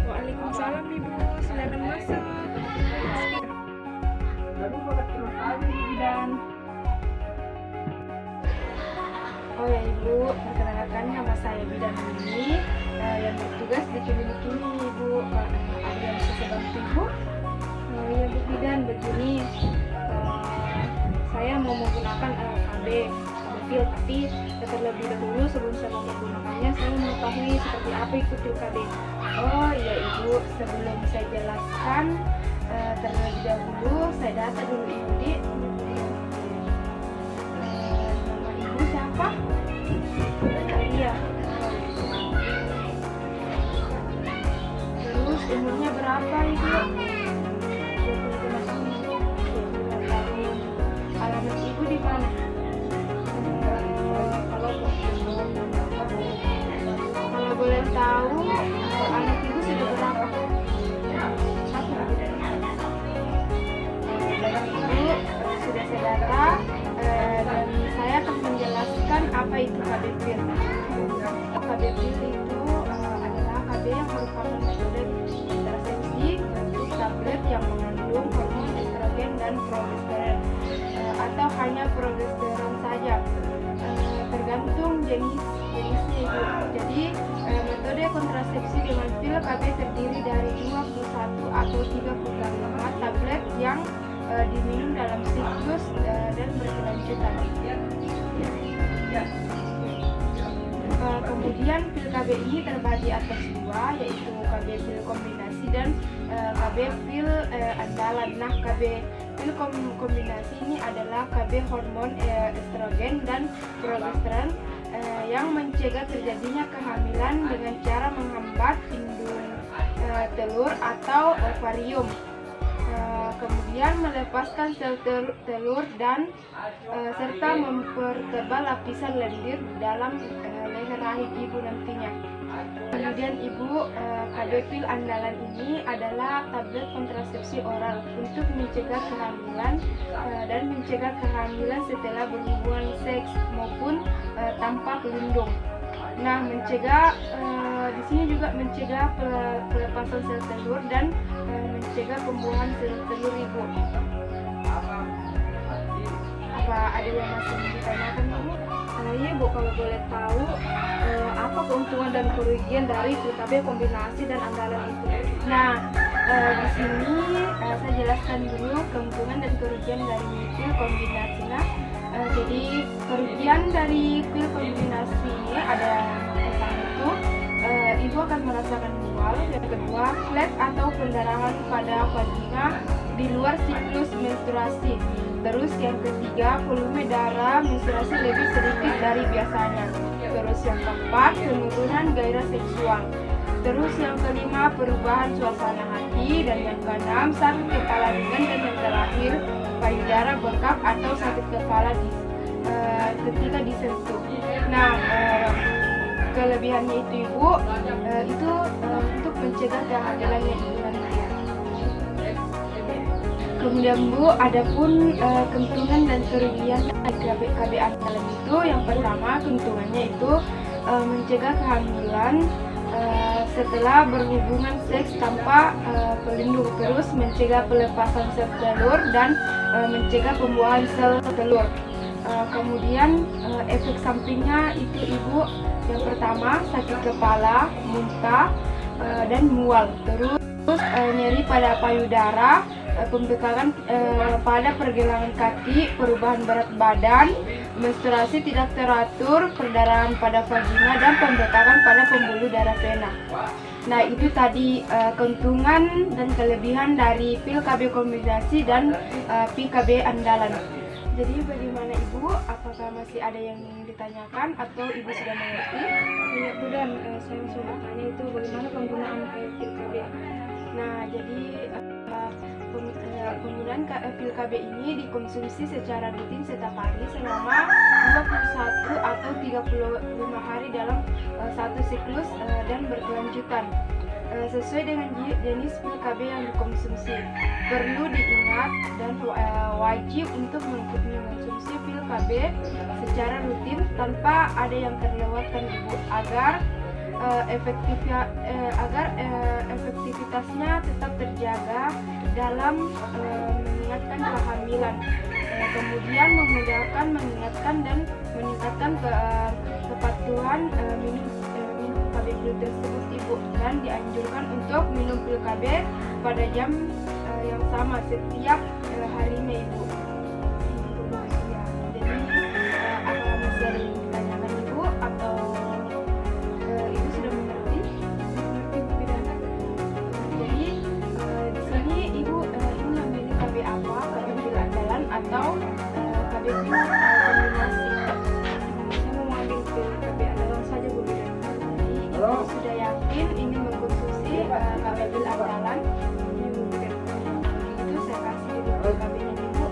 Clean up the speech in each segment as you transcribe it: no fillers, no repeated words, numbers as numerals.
Waalaikumsalam Ibu, silakan masuk. Dan oh ya Ibu, perkenalkan nama saya Bidan ini yang bertugas di klinik ini Ibu. Ada yang bisa bantu Ibu? Ya Bu Bidan, begini, saya mau menggunakan KB pil, tapi terlebih dahulu sebelum saya mau menggunakannya saya mengetahui seperti apa itu pil KB. Oh iya Ibu, sebelum saya jelaskan terlebih dahulu saya data dulu Ibu di nama Ibu siapa? Iya. Terus umurnya berapa Ibu? 25 tahun. Alamat Ibu di mana? Kalau boleh tahu anak Ibu sudah berapa? Satu. Ibu sudah saya data dan saya akan menjelaskan apa itu KB pil. KB pil itu adalah KB yang merupakan metode kontrasepsi bentuk tablet yang mengandung hormon estrogen dan progesteron atau hanya progesteron saja, tergantung jenisnya Ibu. Jadi metode kontrasepsi dengan pil KB terdiri dari 21 atau 35 tablet yang diminum dalam siklus dan berkelanjutan. Kemudian pil KB ini terbagi atas dua, yaitu KB pil kombinasi dan KB pil andalan. Nah, KB pil kombinasi ini adalah KB hormon estrogen dan progesteron yang mencegah terjadinya kehamilan dengan cara menghambat indung telur atau ovarium. Kemudian melepaskan sel telur dan serta mempertebal lapisan lendir dalam leher rahim ibu nantinya. Kemudian Ibu, KB pil andalan ini adalah tablet kontrasepsi oral untuk mencegah kehamilan dan mencegah kehamilan setelah berhubungan seks maupun tanpa pelindung. Nah, mencegah di sini juga mencegah pelepasan sel telur dan mencegah pembuahan sel telur Ibu. Apa ada yang masih ditanyakan Ibu? Iya Bu, kalau boleh tahu apa keuntungan dan kerugian dari pil KB kombinasi dan andalan itu? Nah, di sini saya jelaskan dulu keuntungan dan kerugian dari pil kombinasi. Nah, jadi kerugian dari pil kombinasi ada pertama itu ibu akan merasakan mual, yang kedua flek atau pendarahan pada vagina di luar siklus menstruasi. Terus yang ketiga, volume darah menstruasi lebih sedikit dari biasanya. Terus yang keempat, penurunan gairah seksual. Terus yang kelima, perubahan suasana hati. Dan yang keenam, sakit kepala ringan. Dan yang terakhir, payudara bengkak atau sakit kepala ketika disentuh. Nah, kelebihannya itu Ibu, itu untuk mencegah kehamilannya Ibu nanti. Kemudian Bu, adapun keuntungan dan kerugian KB andalan itu, yang pertama keuntungannya itu mencegah kehamilan setelah berhubungan seks tanpa pelindung, terus mencegah pelepasan sel telur dan mencegah pembuahan sel telur. Kemudian efek sampingnya itu Ibu, yang pertama sakit kepala, muntah dan mual, terus nyeri pada payudara, pembekakan pada pergelangan kaki, perubahan berat badan, menstruasi tidak teratur, perdarahan pada vagina, dan pembekakan pada pembuluh darah vena. Nah, itu tadi keuntungan dan kelebihan dari pil KB kombinasi dan pil KB andalan. Jadi bagaimana Ibu? Apakah masih ada yang ingin ditanyakan atau Ibu sudah mengerti? Ya Bu, dan saya mau bertanya itu bagaimana penggunaan pil KB. Nah, jadi penggunaan pil KB ini dikonsumsi secara rutin setiap hari selama 21 atau 35 hari dalam satu siklus dan berkelanjutan. sesuai dengan jenis pil KB yang dikonsumsi. Perlu diingat dan wajib untuk mengkonsumsi pil KB secara rutin tanpa ada yang terlewatkan Ibu, agar efektivitasnya tetap terjaga dalam mengingatkan kehamilan. Kemudian memudahkan mengingatkan dan meningkatkan kepatuhan minum KB pil tersebut Ibu, dan dianjurkan untuk minum pil KB pada jam yang sama setiap harinya Ibu. Ya, jadi apakah masih ada yang ditanyakan Ibu atau Ibu sudah mengerti Bu Bidana? Jadi di sini Ibu ini memilih KB apa, KB pil andalan atau KB pil kombinasi. Saya mau ambil pil KB andalan saja Bu Bidana. Jadi Ibu sudah yakin ini mengkonsumsi KB pil andalan. Itu saya kasih Ibu KB-nya Ibu.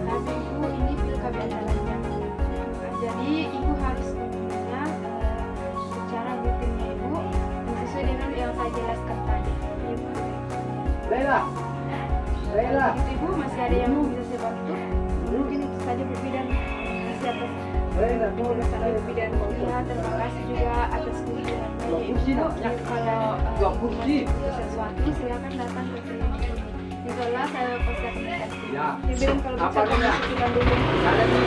Tapi Ibu ini pil KB andalannya. Jadi Ibu harus meminumnya secara rutinnya Ibu, sesuai dengan yang saya jelaskan tadi. Lela. Begitu Ibu, masih ada yang bisa saya bantu? Mungkin itu saja Bu Bidan. Masih atas masalah Bu Bidan. Ya, terima kasih juga atas kunjungannya Ibu. Kalau ada sesuatu silakan datang ke sini. Insyaallah saya pasti akan kasih. Ya. Bidan kalau bisa Apa namanya? kita dulu. Ada di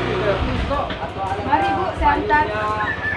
atau ada. Mari Bu, saya antar. Payungnya.